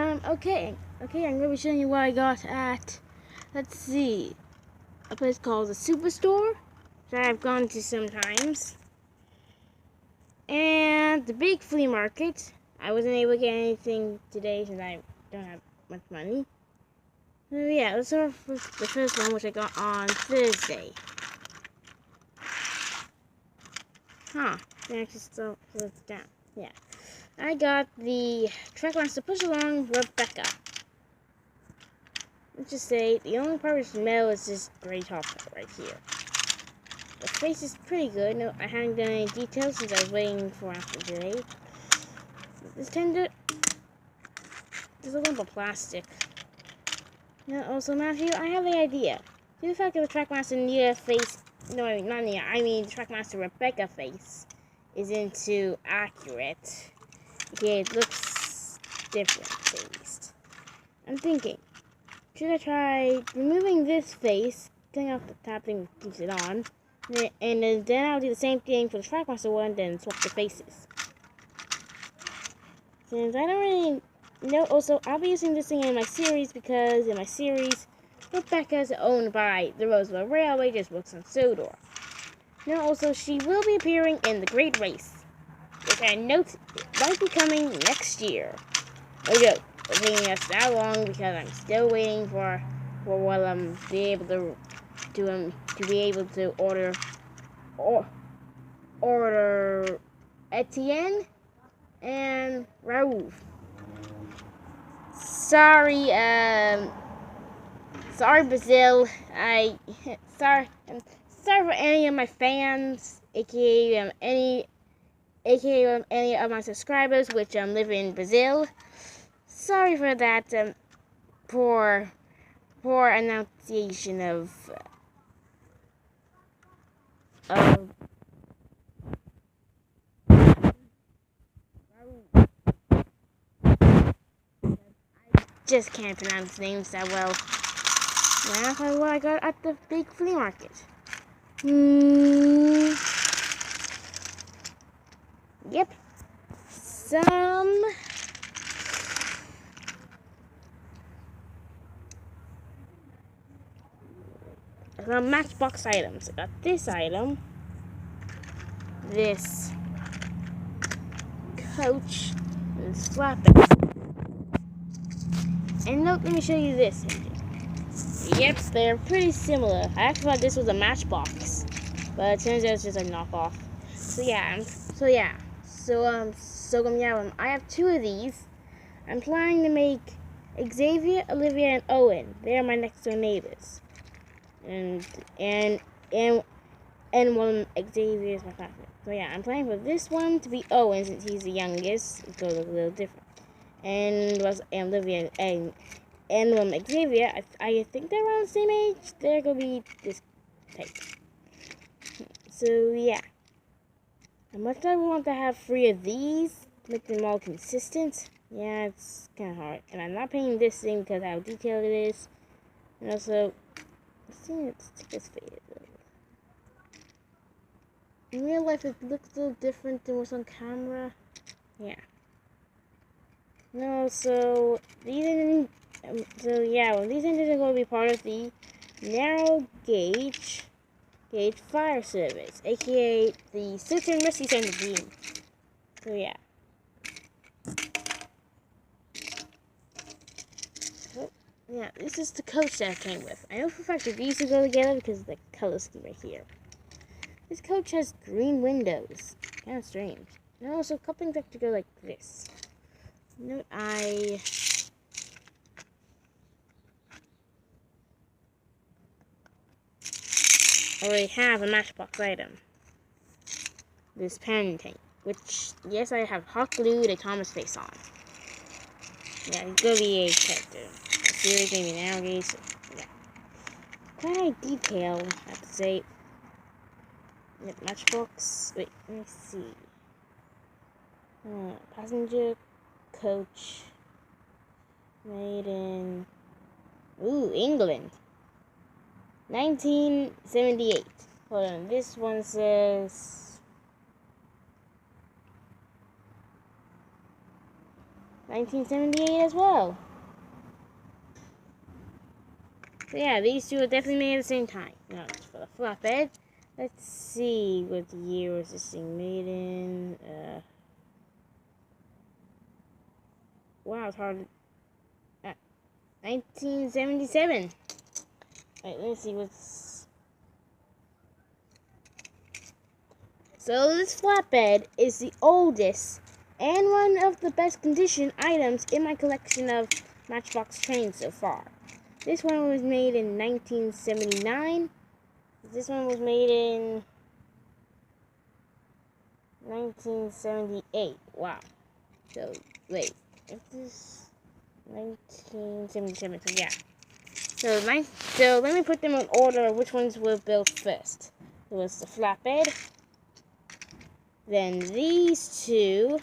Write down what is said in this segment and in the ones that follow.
Okay, I'm going to be showing you what I got at, let's see, a place called the Superstore, that I've gone to sometimes, and the big flea market. I wasn't able to get anything today since I don't have much money. So yeah, let's start with the first one, which I got on Thursday. They actually still closed it down. Yeah. I got the Trackmaster Push Along Rebecca. Let's just say, the only part which metal is this gray top right here. The face is pretty good. No, I haven't done any details since I was waiting for after today. This tender, there's a lump of plastic. Now, also, Matthew, I have an idea. Do the fact that the Trackmaster Nia face, no, not Nia, I mean the Trackmaster Rebecca face isn't too accurate. Okay, it looks different, at least. I'm thinking, should I try removing this face, cutting off the top thing that keeps it on, and then I'll do the same thing for the Trackmaster one, then swap the faces. Since I don't really know, also, I'll be using this thing in my series, because in my series, Rebecca is owned by the Roosevelt Railway, just works on Sodor. Now, also, she will be appearing in The Great Race, which I note might be coming next year. Oh, no, it's taking us that long because I'm still waiting for what be able to be able to order Etienne and Raouf. Sorry, Brazil. Sorry for any of my fans, aka any of my subscribers, which live in Brazil. Sorry for that poor pronunciation of I just can't pronounce names that well. Now that's what I got at the big flea market. Yep. Some Matchbox items. I got this item, this coach, this flapper, and look, let me show you this engine. Yep, they're pretty similar. I actually thought this was a Matchbox, but it turns out it's just a knockoff. I have two of these. I'm planning to make Xavier, Olivia, and Owen. They are my next door neighbors. And one Xavier is my classmate. So yeah, I'm planning for this one to be Owen since he's the youngest. It's gonna look a little different. And Olivia and Xavier, I think they're around the same age. They're gonna be this type. So yeah. How much do I want to have 3 of these to make them all consistent? Yeah, it's kind of hard. And I'm not painting this thing because of how detailed it is. And also, let's take this fade. In real life, it looks a little different than what's on camera. Yeah. No, so these engines, these engines are going to be part of the narrow gauge fire service, aka the Search and Rescue Center team. So yeah. Yeah, this is the coach that I came with. I know for a fact that these two go together because of the color scheme right here. This coach has green windows. Kind of strange. And also, a couple things have to go like this. Note I already have a Matchbox item. This pen tank, which, yes, I have hot glued a Thomas face on. Yeah, he's gonna be a character. A series, maybe nowadays. Yeah. Quite a detail, I have to say. Matchbox. Wait, let me see. Passenger coach. Made in England. 1978. Hold on, this one says 1978 as well. So yeah, these two are definitely made at the same time. Now, for the flatbed, let's see what year was this thing made in. Wow, it's hard. 1977. Alright, let me see what's... So this flatbed is the oldest and one of the best condition items in my collection of Matchbox trains so far. This one was made in 1979. This one was made in 1978. Wow. So, wait. If this... 1977, so yeah. So let me put them in order of which ones were built first. It was the flatbed, then these two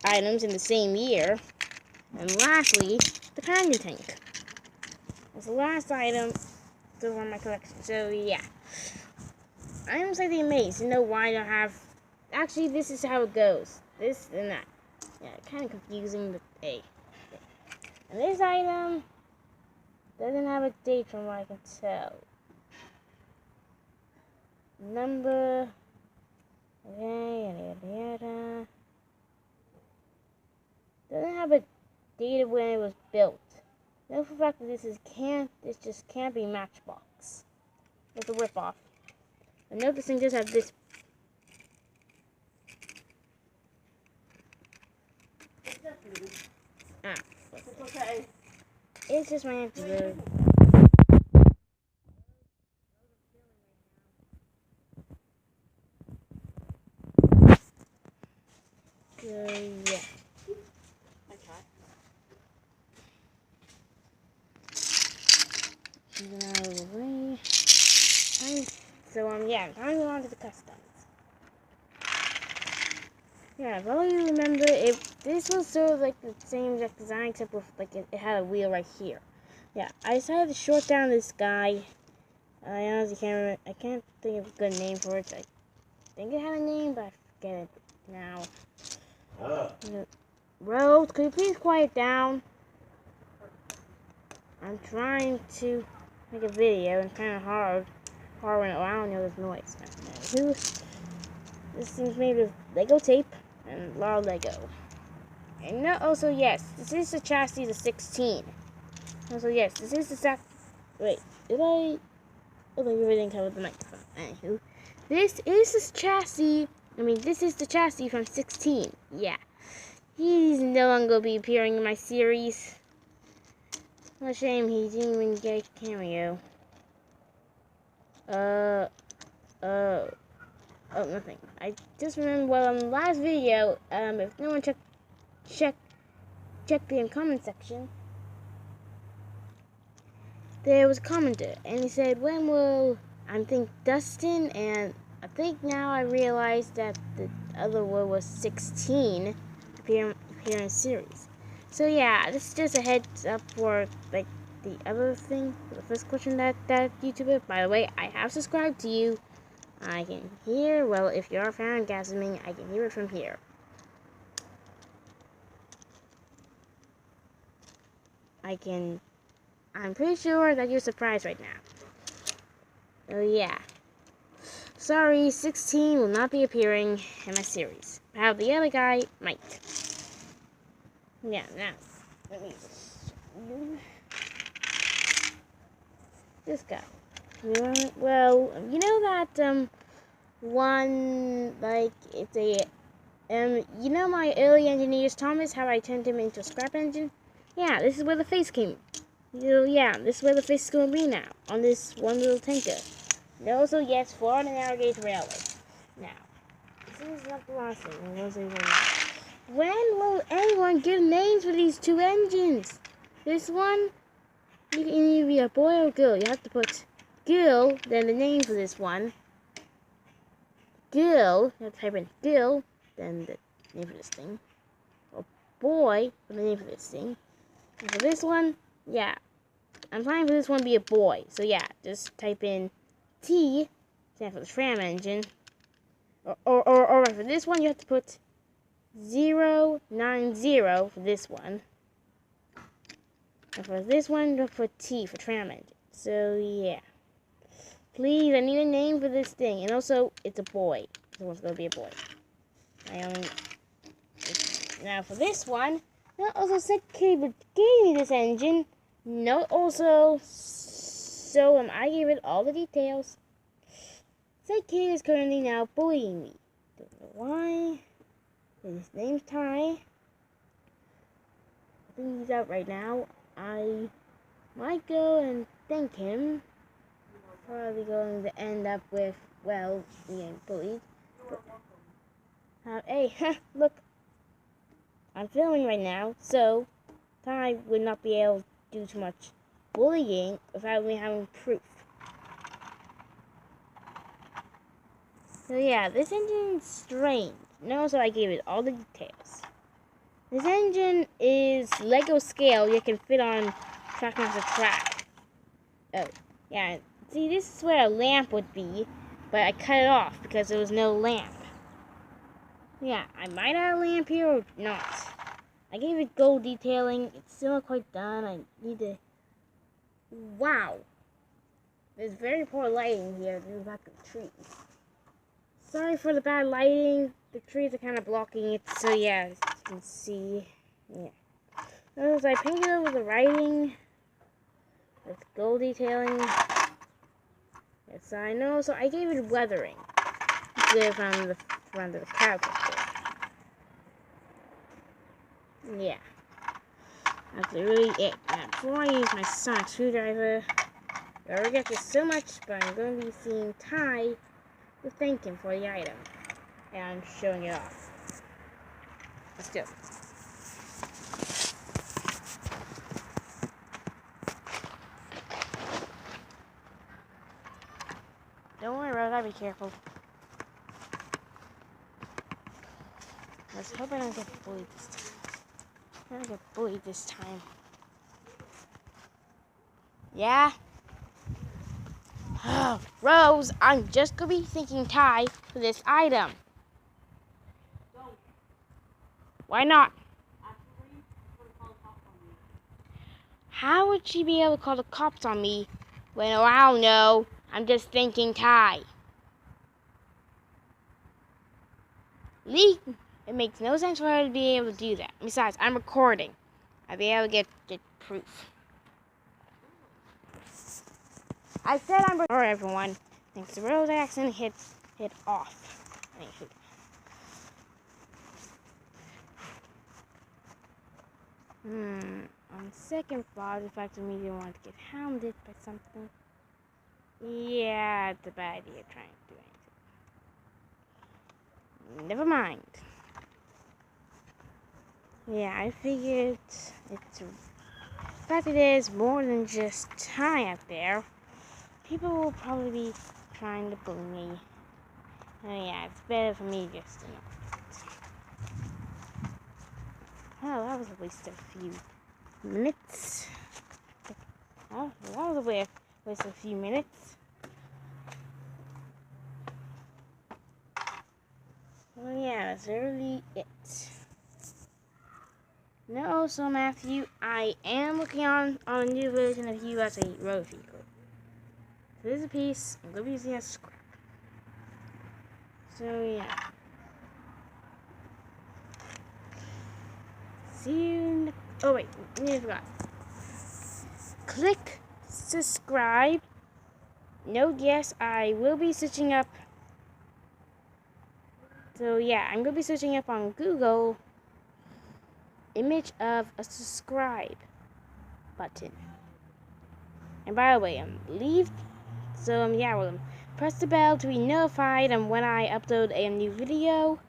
items in the same year, and lastly, the companion tank. That's the last item still on my collection. So yeah, I'm slightly amazed to know why I don't have. Actually, this is how it goes. This and that. Yeah, kind of confusing, but hey. And this item doesn't have a date from what I can tell. Number. Okay, doesn't have a date of when it was built. No, for the fact that this just can't be Matchbox. It's a ripoff. I know this thing does have this. Ah, it's okay. It's just my empty road. So yeah. Out of the way. Yeah, time to go on to the customs. Yeah, if all you remember, if this was sort of like the same exact design, except with like it had a wheel right here. Yeah, I decided to short down this guy. I honestly can't remember. I can't think of a good name for it. I think it had a name, but I forget it now. Rose, could you please quiet down? I'm trying to make a video, and kind of hard when I don't know this noise. This thing's made of Lego tape and a lot of Lego. And also, yes, this is the chassis of 16. Also, yes, this is the wait, did I? Oh, you really didn't cover the microphone. Anywho, this is the chassis. This is the chassis from 16. Yeah, he's no longer going to be appearing in my series. What a shame he didn't even get a cameo. Oh, nothing. I just remember, well, in the last video, if no one check the comment section, there was a commenter, and he said, when will, I think, Dustin, and I think now I realized that the other one was 16, appear in series. So yeah, this is just a heads up for, like, the other thing, the first question that YouTuber. By the way, I have subscribed to you. I can hear, well, if you're a fan of Gasming, I can hear it from here. I'm pretty sure that you're surprised right now. Oh yeah. Sorry, 16 will not be appearing in my series. How the other guy might. Yeah, now, let me this guy. Well, you know that, one, like, it's a, you know my early engineers, Thomas, how I turned him into a scrap engine? Yeah, this is where the face came. Yeah, this is where the face is going to be now, on this one little tanker. And also, yes, Florida Narrowgauge Railway. Now, this is not the last thing. When will anyone give names for these two engines? This one, you can either be a boy or a girl. You have to put girl, then the name for this one. Girl, you have to type in girl, then the name for this thing. Or boy, for the name for this thing. And for this one, yeah, I'm planning for this one to be a boy. So yeah, just type in T, stand for the tram engine. Or for this one, you have to put 090 for this one. And for this one, look for T for tram engine. So yeah. Please, I need a name for this thing. And also, it's a boy. This one's gonna be a boy. Now for this one, not also said Cable gave me this engine. No, also, so I gave it all the details. Said kid is currently now bullying me. Don't know why. His name's Ty. I think he's out right now. I might go and thank him. Probably going to end up with, well, being bullied. But, hey, look. I'm filming right now, so Ty would not be able to do too much bullying without me having proof. So yeah, this engine's strange. No, so I gave it all the details. This engine is Lego scale. You can fit on track after track. Oh, yeah. See, this is where a lamp would be, but I cut it off because there was no lamp. Yeah, I might have a lamp here or not. I gave it gold detailing. It's still not quite done. I need to... Wow. There's very poor lighting here in the back of the trees. Sorry for the bad lighting. The trees are kind of blocking it. So yeah, as you can see. Yeah. Notice I painted over the writing with gold detailing. Yes, I know. So I gave it weathering. Good from the front of the cow. Yeah. That's really it. Now, before I use my sonic screwdriver, I regret this so much, but I'm going to be seeing Ty to thank him for the item. And I'm showing it off. Let's go. Don't worry, Rose, I'll be careful. Let's hope I don't get bullied this time. I don't get bullied this time. Yeah? Oh, Rose, I'm just gonna be thanking Ty for this item. Why not? How would she be able to call the cops on me when, oh, I don't know, I'm just thanking Ty? Lee, it makes no sense for her to be able to do that. Besides, I'm recording. I'll be able to get proof. I said I'm recording. Alright, everyone. Thanks to Rose, I accidentally hit off. On second thought, the fact that me didn't want to get hounded by something. Yeah, it's a bad idea trying to do anything. Never mind. Yeah, I figured the fact it is more than just Ty out there. People will probably be trying to bully me. And yeah, it's better for me just to not. Oh, that was a waste of a few minutes. Oh, that was a waste of a few minutes. Well, yeah, that's really it. No, so Matthew, I am working on a new version of you as a road vehicle. So this is a piece. I'm going to be using as scrap. So yeah. See you. Oh wait, I forgot. Click subscribe. Note, yes, I will be searching up. So yeah, I'm gonna be searching up on Google image of a subscribe button. And by the way, leave. So yeah, press the bell to be notified when I upload a new video.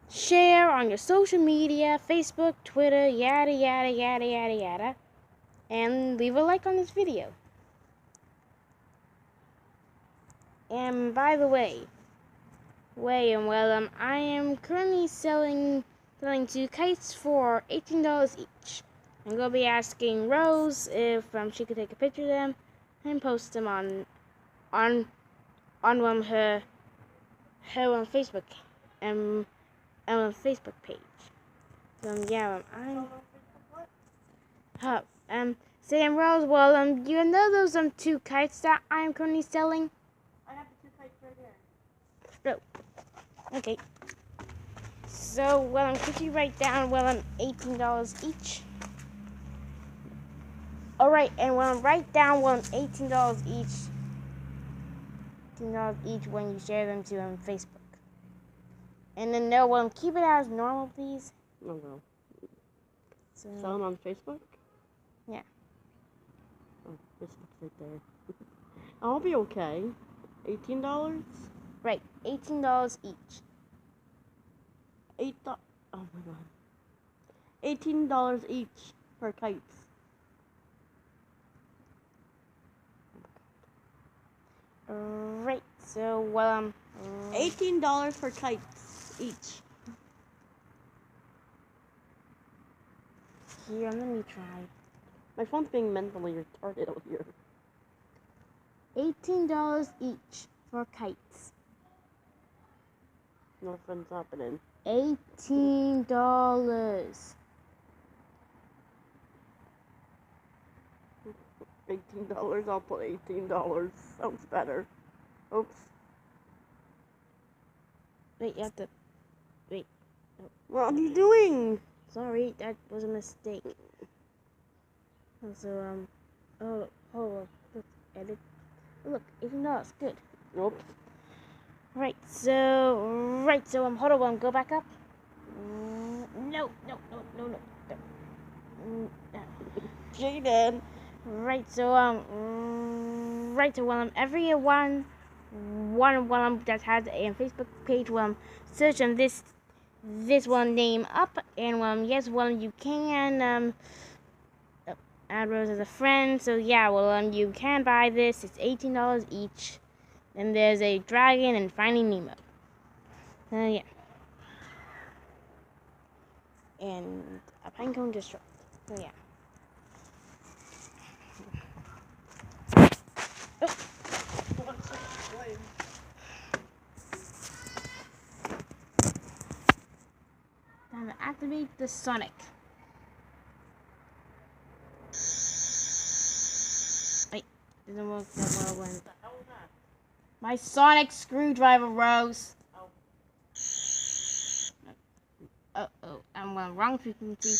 Share on your social media, Facebook, Twitter, yada yada yada yada yada. And leave a like on this video. And by the way, I am currently selling 2 kites for $18 each. I'm gonna be asking Rose if she could take a picture of them and post them on her Facebook. Facebook page. Yeah, Sam Rose, well, do you know those two kites that I'm currently selling? I have the 2 kites right there. Oh, okay. So, well, could you write down, well, $18 each? Alright, and well, write down, well, $18 each. $18 each when you share them to Facebook. And then, no, well, keep it as normal, please. No. So, Sell them on Facebook? Yeah. Oh, Facebook's right there. I'll be okay. $18? Right, $18 each. Oh my god. $18 each for kites. Right, so, well, $18 for kites each. Here, let me try. My phone's being mentally retarded out here. $18 each for kites. Nothing's happening. $18. $18, I'll put $18. Sounds better. Oops. Wait, you have to. Wait. What are you doing? Sorry, that was a mistake. So, oh, hold on. Look, edit. Oh, look, $18. Good. Nope. Right, so, hold on, go back up. No. Jaden. Right, so, everyone that has a Facebook page, search this one name up, and, yes, you can, add Rose as a friend, so, yeah, you can buy this, it's $18 each, and there's a dragon and Finding Nemo, yeah, and a pinecone destroyed, so, yeah. Time to activate the Sonic. Wait, didn't work that well when. My Sonic screwdriver, Rose. Oh, I'm on wrong frequency.